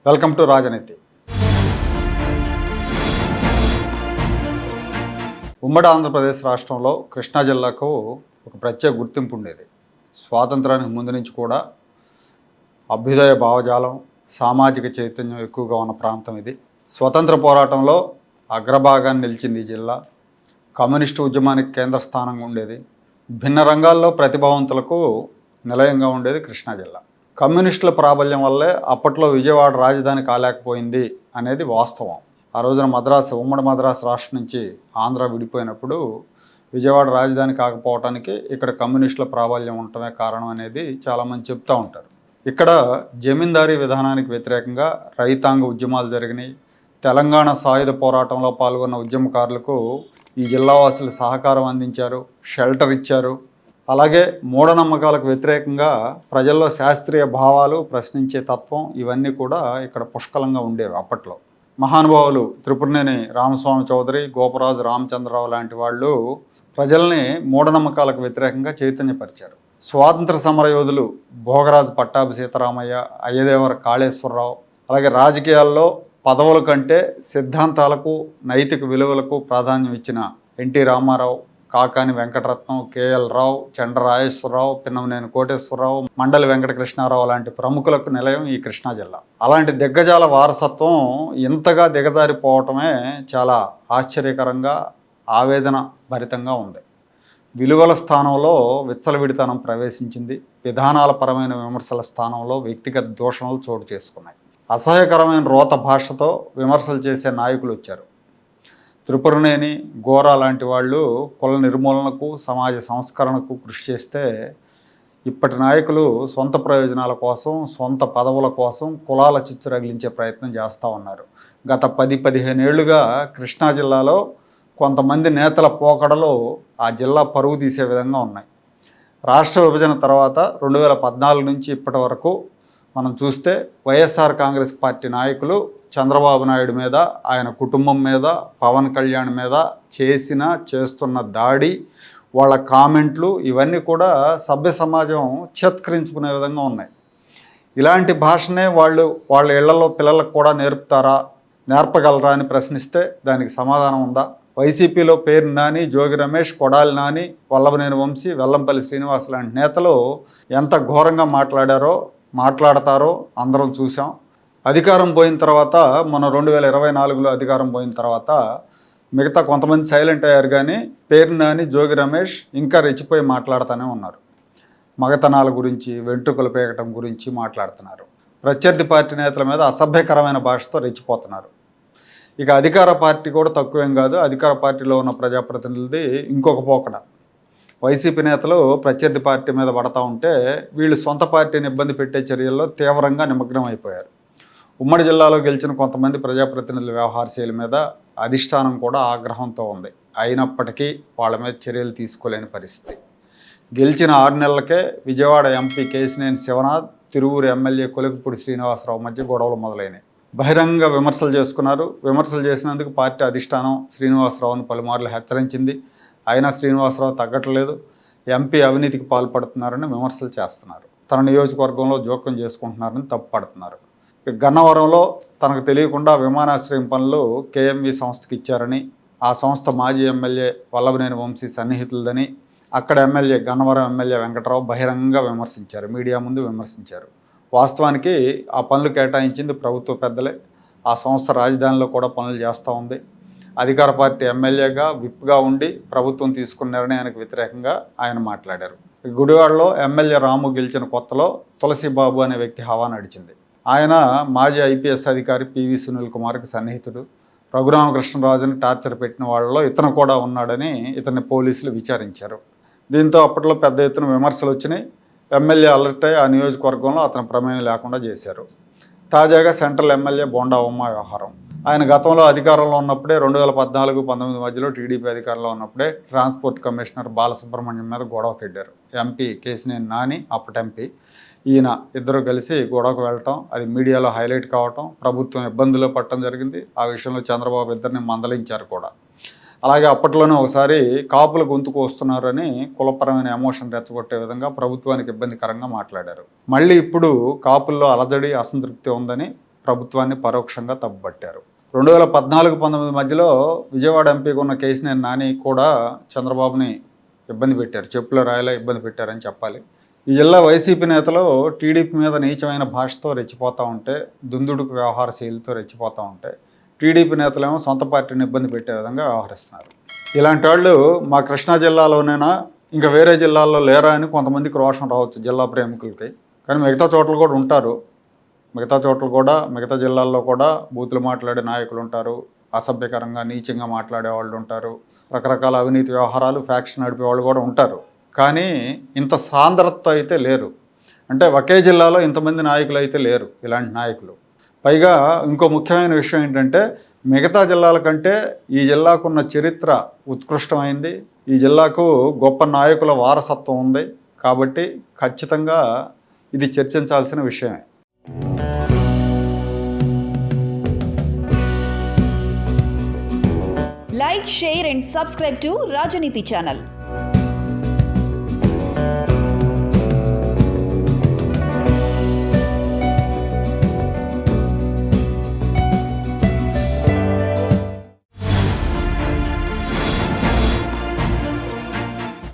Welcome to రాజనీతి. ఉమ్మడి ఆంధ్రప్రదేశ్ రాష్ట్రంలో కృష్ణా జిల్లాకు ఒక ప్రత్యేక గుర్తింపు ఉండేది. స్వాతంత్రానికి ముందు నుంచి కూడా అభ్యుదయ భావజాలం, సామాజిక చైతన్యం ఎక్కువగా ఉన్న ప్రాంతం ఇది. స్వతంత్ర పోరాటంలో అగ్రభాగాన్ని నిలిచింది ఈ జిల్లా. కమ్యూనిస్టు ఉద్యమానికి కేంద్ర స్థానంగా ఉండేది. భిన్న రంగాల్లో ప్రతిభావంతులకు నిలయంగా ఉండేది కృష్ణా జిల్లా. కమ్యూనిస్టుల ప్రాబల్యం వల్లే అప్పట్లో విజయవాడ రాజధాని కాలేకపోయింది అనేది వాస్తవం. ఆ రోజున ఉమ్మడి మద్రాసు రాష్ట్రం నుంచి ఆంధ్ర విడిపోయినప్పుడు విజయవాడ రాజధాని కాకపోవటానికి ఇక్కడ కమ్యూనిస్టుల ప్రాబల్యం ఉండటమే కారణం అనేది చాలామంది చెప్తూ ఉంటారు. ఇక్కడ జమీందారీ విధానానికి వ్యతిరేకంగా రైతాంగ ఉద్యమాలు జరిగినాయి. తెలంగాణ సాయుధ పోరాటంలో పాల్గొన్న ఉద్యమకారులకు ఈ జిల్లావాసులు సహకారం అందించారు, షెల్టర్ ఇచ్చారు. అలాగే మూఢనమ్మకాలకు వ్యతిరేకంగా ప్రజల్లో శాస్త్రీయ భావాలు ప్రశ్నించే తత్వం ఇవన్నీ కూడా ఇక్కడ పుష్కలంగా ఉండేవి అప్పట్లో. మహానుభావులు త్రిపురనేని రామస్వామి చౌదరి, గోపరాజు రామచంద్రరావు లాంటి వాళ్ళు ప్రజల్ని మూఢనమ్మకాలకు వ్యతిరేకంగా చైతన్యపరిచారు. స్వాతంత్ర సమరయోధులు భోగరాజు పట్టాభి సీతారామయ్య, అయ్యదేవర కాళేశ్వరరావు, అలాగే రాజకీయాల్లో పదవుల కంటే సిద్ధాంతాలకు, నైతిక విలువలకు ప్రాధాన్యం ఇచ్చిన ఎన్టీ రామారావు, కాకాని వెంకటరత్నం, కేఎల్ రావు, చండ్రరాజేశ్వరరావు, పిన్నమనేని కోటేశ్వరరావు, మండలి వెంకటకృష్ణారావు లాంటి ప్రముఖులకు నిలయం ఈ కృష్ణా జిల్లా. అలాంటి దిగ్గజాల వారసత్వం ఇంతగా దిగజారిపోవటమే చాలా ఆశ్చర్యకరంగా, ఆవేదన భరితంగా ఉంది. విలువల స్థానంలో విచ్చలవిడితనం ప్రవేశించింది. విధానాల పరమైన విమర్శల స్థానంలో వ్యక్తిగత దూషణలు చోటు చేసుకున్నాయి. అసహ్యకరమైన రోత భాషతో విమర్శలు చేసే నాయకులు వచ్చారు. త్రిపురనేని, గోరా లాంటి వాళ్ళు కుల నిర్మూలనకు, సమాజ సంస్కరణకు కృషి చేస్తే ఇప్పటి నాయకులు సొంత ప్రయోజనాల కోసం, సొంత పదవుల కోసం కులాల చిచ్చు రగిలించే ప్రయత్నం చేస్తూ ఉన్నారు. గత 10-15 ఏళ్లుగా కృష్ణా జిల్లాలో కొంతమంది నేతల పోకడలు ఆ జిల్లా పరువు తీసే విధంగా ఉన్నాయి. రాష్ట్ర విభజన తర్వాత 2014 నుంచి ఇప్పటి వరకు మనం చూస్తే వైఎస్ఆర్ కాంగ్రెస్ పార్టీ నాయకులు చంద్రబాబు నాయుడు మీద, ఆయన కుటుంబం మీద, పవన్ కళ్యాణ్ మీద చేస్తున్న దాడి, వాళ్ళ కామెంట్లు ఇవన్నీ కూడా సభ్య సమాజం చేత్కరించుకునే విధంగా ఉన్నాయి. ఇలాంటి భాషనే వాళ్ళ ఇళ్లలో పిల్లలకు కూడా నేర్పగలరా అని ప్రశ్నిస్తే దానికి సమాధానం ఉందా? వైసీపీలో పేరు నాని, జోగి రమేష్, కొడాలి నాని, వల్లభనేని వంశీ, వెల్లంపల్లి శ్రీనివాస్ లాంటి నేతలు ఎంత ఘోరంగా మాట్లాడతారో అందరం చూసాం. అధికారం పోయిన తర్వాత, మన 2024లో అధికారం పోయిన తర్వాత మిగతా కొంతమంది సైలెంట్ అయ్యారు, కానీ పేరు నాని, జోగి రమేష్ ఇంకా రెచ్చిపోయి మాట్లాడుతూనే ఉన్నారు. మగతనాల గురించి, వెంట్రుకలు పేకటం గురించి మాట్లాడుతున్నారు. ప్రత్యర్థి పార్టీ నేతల మీద అసభ్యకరమైన భాషతో రెచ్చిపోతున్నారు. ఇక అధికార పార్టీ కూడా తక్కువేం కాదు. అధికార పార్టీలో ఉన్న ప్రజాప్రతినిధులది ఇంకొక పోకడ. వైసీపీ నేతలు ప్రత్యర్థి పార్టీ మీద పడతా ఉంటే వీళ్ళు సొంత పార్టీని ఇబ్బంది పెట్టే చర్యల్లో తీవ్రంగా నిమగ్నం అయిపోయారు. ఉమ్మడి జిల్లాలో గెలిచిన కొంతమంది ప్రజాప్రతినిధుల వ్యవహార శైలి మీద అధిష్టానం కూడా ఆగ్రహంతో ఉంది. అయినప్పటికీ వాళ్ళ మీద చర్యలు తీసుకోలేని పరిస్థితి. గెలిచిన 6 నెలలకే విజయవాడ ఎంపీ కేశినేని శివనాథ్, తిరువూరు ఎమ్మెల్యే కొలుకుపూడి శ్రీనివాసరావు మధ్య గొడవలు మొదలైనాయి. బహిరంగ విమర్శలు చేసుకున్నారు. విమర్శలు చేసినందుకు పార్టీ అధిష్టానం శ్రీనివాసరావును పలుమార్లు హెచ్చరించింది. అయినా శ్రీనివాసరావు తగ్గట్లేదు. ఎంపీ అవినీతికి పాల్పడుతున్నారని విమర్శలు చేస్తున్నారు. తన నియోజకవర్గంలో జోక్యం చేసుకుంటున్నారని తప్పుపడుతున్నారు. గన్నవరంలో తనకు తెలియకుండా విమానాశ్రయం పనులు కేఎంవి సంస్థకి ఇచ్చారని, ఆ సంస్థ మాజీ ఎమ్మెల్యే వల్లభనేని వంశీ సన్నిహితులదని అక్కడ గన్నవరం ఎమ్మెల్యే వెంకటరావు బహిరంగంగా విమర్శించారు. మీడియా ముందు విమర్శించారు. వాస్తవానికి ఆ పనులు కేటాయించింది ప్రభుత్వ పెద్దలే. ఆ సంస్థ రాజధానిలో కూడా పనులు చేస్తూ ఉంది. అధికార పార్టీ ఎమ్మెల్యేగా, విప్గా ఉండి ప్రభుత్వం తీసుకున్న నిర్ణయానికి వ్యతిరేకంగా ఆయన మాట్లాడారు. గుడివాడలో ఎమ్మెల్యే రాము గెలిచిన కొత్తలో తులసిబాబు అనే వ్యక్తి హవా నడిచింది. ఆయన మాజీ ఐపీఎస్ అధికారి పివి సునీల్ కుమార్కి సన్నిహితుడు. రఘురామకృష్ణరాజుని టార్చర్ పెట్టిన వాళ్ళలో ఇతను కూడా ఉన్నాడని ఇతన్ని పోలీసులు విచారించారు. దీంతో అప్పట్లో పెద్ద ఎత్తున విమర్శలు వచ్చినాయి. ఎమ్మెల్యే అలర్ట్ అయ్యి ఆ నియోజకవర్గంలో అతని ప్రమేయం లేకుండా చేశారు. తాజాగా సెంట్రల్ ఎమ్మెల్యే బోండా ఉమ్మ వ్యవహారం. ఆయన గతంలో అధికారంలో ఉన్నప్పుడే 2014-19 మధ్యలో టీడీపీ అధికారంలో ఉన్నప్పుడే ట్రాన్స్పోర్ట్ కమిషనర్ బాలసుబ్రహ్మణ్యం మీద గొడవకెడ్డారు. ఎంపీ కేశినేని నాని, అప్పటి ఎంపీ, ఈయన ఇద్దరు కలిసి గొడవకు వెళ్ళటం, అది మీడియాలో హైలైట్ కావటం, ప్రభుత్వం ఇబ్బందుల్లో పడటం జరిగింది. ఆ విషయంలో చంద్రబాబు ఇద్దరిని మందలించారు కూడా. అలాగే అప్పట్లోనే ఒకసారి కాపులు గొంతుకు వస్తున్నారని కులపరమైన ఎమోషన్ రెచ్చగొట్టే విధంగా ప్రభుత్వానికి ఇబ్బందికరంగా మాట్లాడారు. మళ్ళీ ఇప్పుడు కాపుల్లో అలజడి, అసంతృప్తి ఉందని ప్రభుత్వాన్ని పరోక్షంగా తప్పుపట్టారు. 2014-19 మధ్యలో విజయవాడ ఎంపీగా ఉన్న కేసినేని నాని కూడా చంద్రబాబుని ఇబ్బంది పెట్టారు, చెప్పుల రాయిలా ఇబ్బంది పెట్టారని చెప్పాలి. ఈ జిల్లా వైసీపీ నేతలు టీడీపీ మీద నీచమైన భాషతో రెచ్చిపోతూ ఉంటే, దుందుడుకు వ్యవహార శైలితో రెచ్చిపోతూ ఉంటే, టీడీపీ నేతలేమో సొంత పార్టీని ఇబ్బంది పెట్టే విధంగా వ్యవహరిస్తున్నారు. ఇలాంటి వాళ్ళు మా కృష్ణా జిల్లాలోనైనా ఇంకా వేరే జిల్లాల్లో లేరా అని కొంతమందికి రోషం రావచ్చు జిల్లా ప్రేమికులకి. కానీ మిగతా చోట్ల కూడా ఉంటారు. మిగతా జిల్లాల్లో కూడా బూతులు మాట్లాడే నాయకులు ఉంటారు, అసభ్యకరంగా నీచంగా మాట్లాడే వాళ్ళు ఉంటారు, రకరకాల అవినీతి వ్యవహారాలు ఫ్యాక్షన్ నడిపే వాళ్ళు కూడా ఉంటారు. కానీ ఇంత సాంద్రత అయితే లేరు. అంటే ఒకే జిల్లాలో ఇంతమంది నాయకులు అయితే లేరు ఇలాంటి నాయకులు. పైగా ఇంకో ముఖ్యమైన విషయం ఏంటంటే, మిగతా జిల్లాల కంటే ఈ జిల్లాకున్న చరిత్ర ఉత్కృష్టమైంది. ఈ జిల్లాకు గొప్ప నాయకుల వారసత్వం ఉంది. కాబట్టి ఖచ్చితంగా ఇది చర్చించాల్సిన విషయమే. Like, share and subscribe to Rajaniti channel.